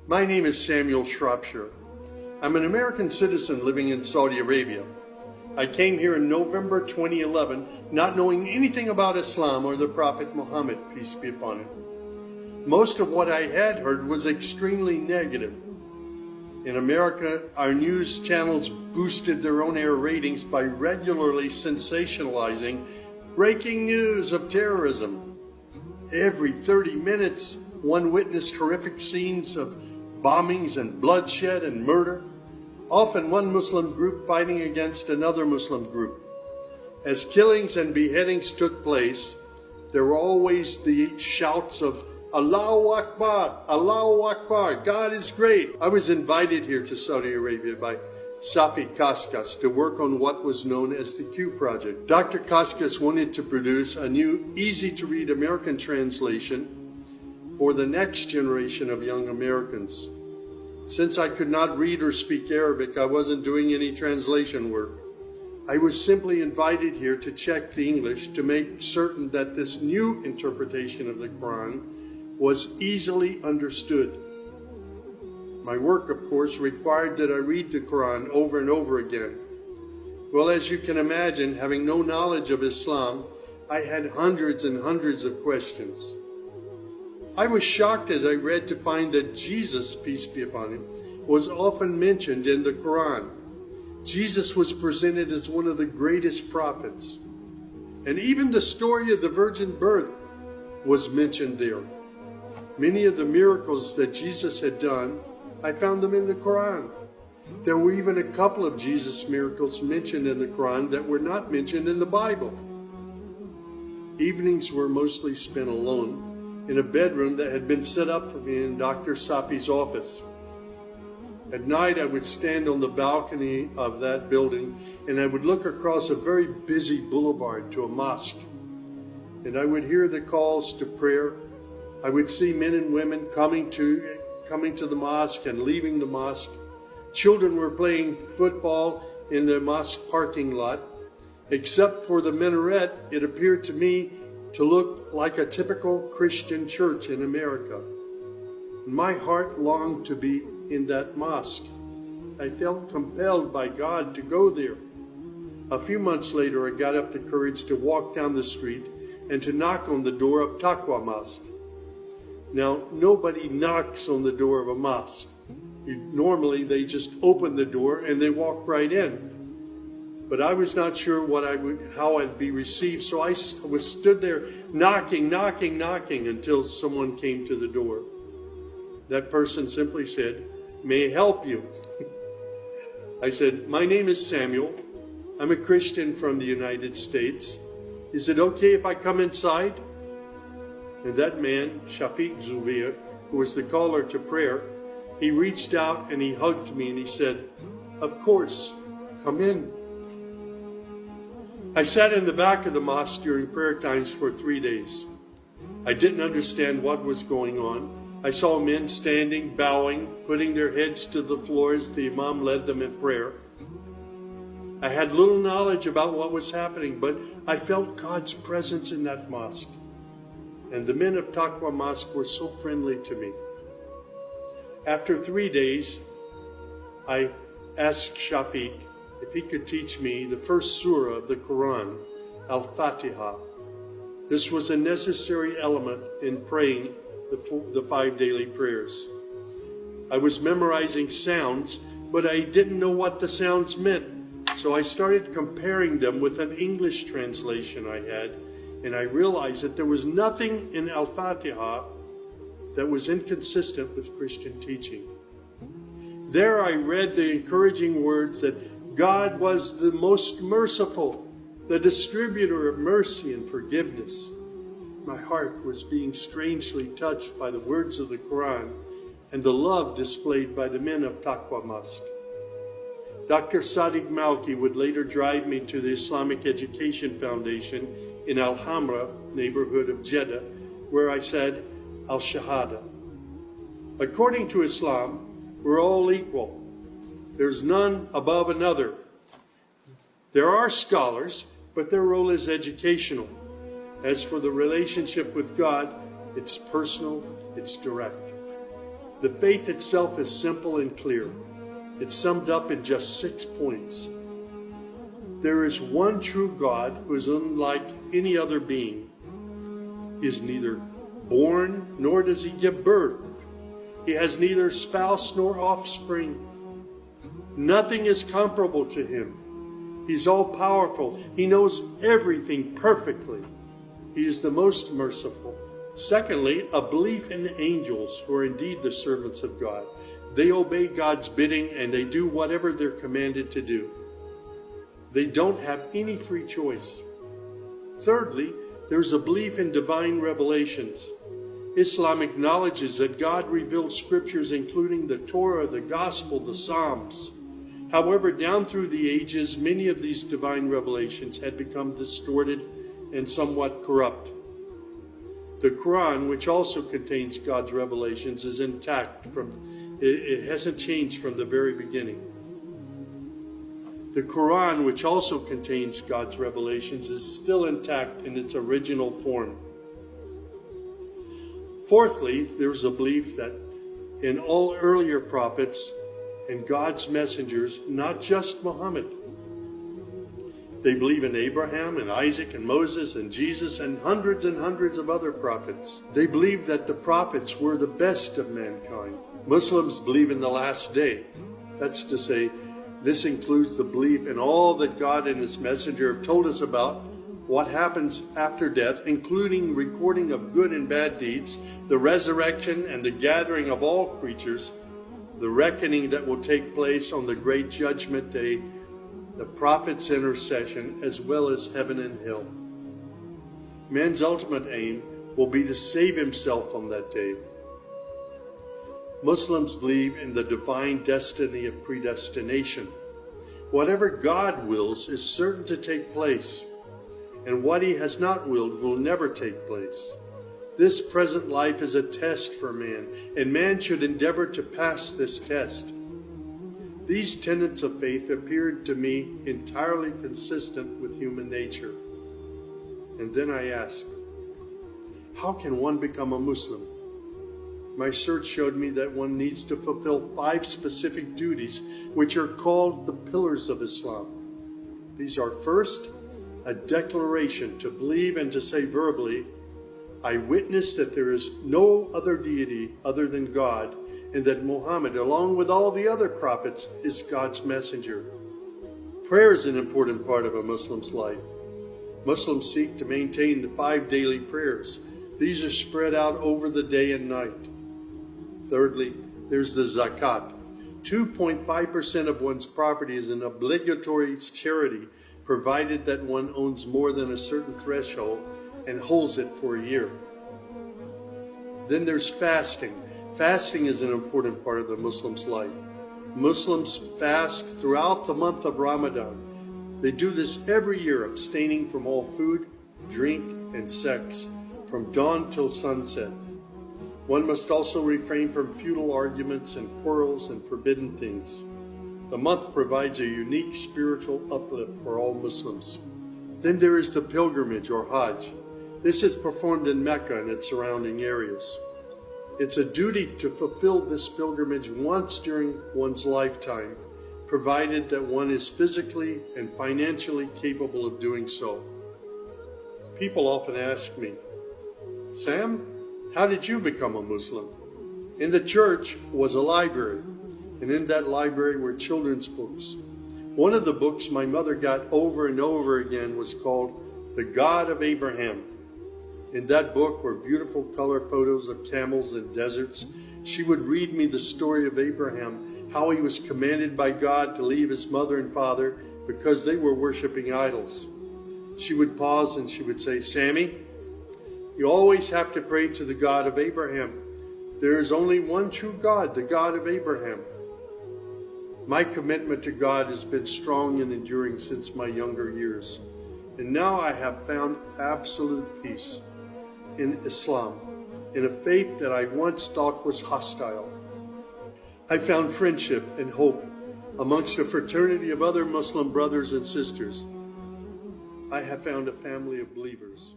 My name is Samuel Shropshire. I'm an American citizen living in Saudi Arabia. I came here in November 2011, not knowing anything about Islam or the Prophet Muhammad, peace be upon him. Most of what I had heard was extremely negative. In America, our news channels boosted their on-air ratings by regularly sensationalizing breaking news of terrorism. Every 30 minutes, one witnessed horrific scenes of bombings and bloodshed and murder, often one Muslim group fighting against another Muslim group. As killings and beheadings took place, there were always the shouts of Allahu Akbar, God is great. I was invited here to Saudi Arabia by Safi Kaskas to work on what was known as the Q Project. Dr. Kaskas wanted to produce a new, easy-to-read American translation for the next generation of young Americans. Since I could not read or speak Arabic, I wasn't doing any translation work. I was simply invited here to check the English to make certain that this new interpretation of the Quran was easily understood. My work, of course, required that I read the Quran over and over again. Well, as you can imagine, having no knowledge of Islam, I had hundreds and hundreds of questions. I was shocked as I read to find that Jesus, peace be upon him, was often mentioned in the Quran. Jesus was presented as one of the greatest prophets. And even the story of the virgin birth was mentioned there. Many of the miracles that Jesus had done, I found them in the Quran. There were even a couple of Jesus miracles mentioned in the Quran that were not mentioned in the Bible. Evenings were mostly spent alone in a bedroom that had been set up for me in Dr. Safi's office. At night, I would stand on the balcony of that building and I would look across a very busy boulevard to a mosque. And I would hear the calls to prayer. I would see men and women coming to the mosque and leaving the mosque. Children were playing football in the mosque parking lot. Except for the minaret, it appeared to me to look like a typical Christian church in America. My heart longed to be in that mosque. I felt compelled by God to go there. A few months later, I got up the courage to walk down the street and to knock on the door of Taqwa Mosque. Now, nobody knocks on the door of a mosque. Normally, they just open the door and they walk right in. But I was not sure how I'd be received, so I stood there knocking until someone came to the door. That person simply said, "May I help you?" I said, "My name is Samuel. I'm a Christian from the United States. Is it okay if I come inside?" And that man, Shafiq Zubir, who was the caller to prayer, he reached out and he hugged me and he said, "Of course, come in." I sat in the back of the mosque during prayer times for 3 days. I didn't understand what was going on. I saw men standing, bowing, putting their heads to the floor as the Imam led them in prayer. I had little knowledge about what was happening, but I felt God's presence in that mosque. And the men of Taqwa Mosque were so friendly to me. After 3 days, I asked Shafiq if he could teach me the first surah of the Quran, Al-Fatiha. This was a necessary element in praying the 5 daily prayers. I was memorizing sounds, but I didn't know what the sounds meant. So I started comparing them with an English translation I had, and I realized that there was nothing in Al-Fatiha that was inconsistent with Christian teaching. There I read the encouraging words that God was the most merciful, the distributor of mercy and forgiveness. My heart was being strangely touched by the words of the Quran and the love displayed by the men of Taqwa Mosque. Dr. Sadiq Malki would later drive me to the Islamic Education Foundation in Al-Hamra neighborhood of Jeddah, where I said Al-Shahada. According to Islam, we're all equal. There's none above another. There are scholars, but their role is educational. As for the relationship with God, it's personal, it's direct. The faith itself is simple and clear. It's summed up in just 6 points. There is one true God who is unlike any other being. He is neither born nor does he give birth. He has neither spouse nor offspring. Nothing is comparable to him. He's all-powerful. He knows everything perfectly. He is the most merciful. Secondly, a belief in angels who are indeed the servants of God. They obey God's bidding and they do whatever they're commanded to do. They don't have any free choice. Thirdly, there's a belief in divine revelations. Islam acknowledges that God revealed scriptures including the Torah, the Gospel, the Psalms. However, down through the ages, many of these divine revelations had become distorted and somewhat corrupt. The Qur'an, which also contains God's revelations, is intact. It hasn't changed from the very beginning. The Qur'an, which also contains God's revelations, is still intact in its original form. Fourthly, there's a belief that in all earlier prophets and God's messengers, not just Muhammad. They believe in Abraham and Isaac and Moses and Jesus and hundreds of other prophets. They believe that the prophets were the best of mankind. Muslims believe in the last day. That's to say, this includes the belief in all that God and His messenger have told us about, what happens after death, including recording of good and bad deeds, the resurrection and the gathering of all creatures, the reckoning that will take place on the great judgment day, the prophet's intercession, as well as heaven and hell. Man's ultimate aim will be to save himself on that day. Muslims believe in the divine destiny of predestination. Whatever God wills is certain to take place, and what He has not willed will never take place. This present life is a test for man, and man should endeavor to pass this test. These tenets of faith appeared to me entirely consistent with human nature. And then I asked, how can one become a Muslim? My search showed me that one needs to fulfill 5 specific duties, which are called the pillars of Islam. These are: first, a declaration to believe and to say verbally, I witness that there is no other deity other than God, and that Muhammad, along with all the other prophets, is God's messenger. Prayer is an important part of a Muslim's life. Muslims seek to maintain the 5 daily prayers. These are spread out over the day and night. Thirdly, there's the zakat. 2.5% of one's property is an obligatory charity, provided that one owns more than a certain threshold and holds it for a year. Then there's fasting. Fasting is an important part of the Muslim's life. Muslims fast throughout the month of Ramadan. They do this every year, abstaining from all food, drink, and sex, from dawn till sunset. One must also refrain from futile arguments and quarrels and forbidden things. The month provides a unique spiritual uplift for all Muslims. Then there is the pilgrimage or Hajj. This is performed in Mecca and its surrounding areas. It's a duty to fulfill this pilgrimage once during one's lifetime, provided that one is physically and financially capable of doing so. People often ask me, Sam, how did you become a Muslim? In the church was a library, and in that library were children's books. One of the books my mother got over and over again was called The God of Abraham. In that book were beautiful color photos of camels and deserts. She would read me the story of Abraham, how he was commanded by God to leave his mother and father because they were worshiping idols. She would pause and she would say, Sammy, you always have to pray to the God of Abraham. There is only one true God, the God of Abraham. My commitment to God has been strong and enduring since my younger years. And now I have found absolute peace in Islam, in a faith that I once thought was hostile. I found friendship and hope amongst a fraternity of other Muslim brothers and sisters. I have found a family of believers.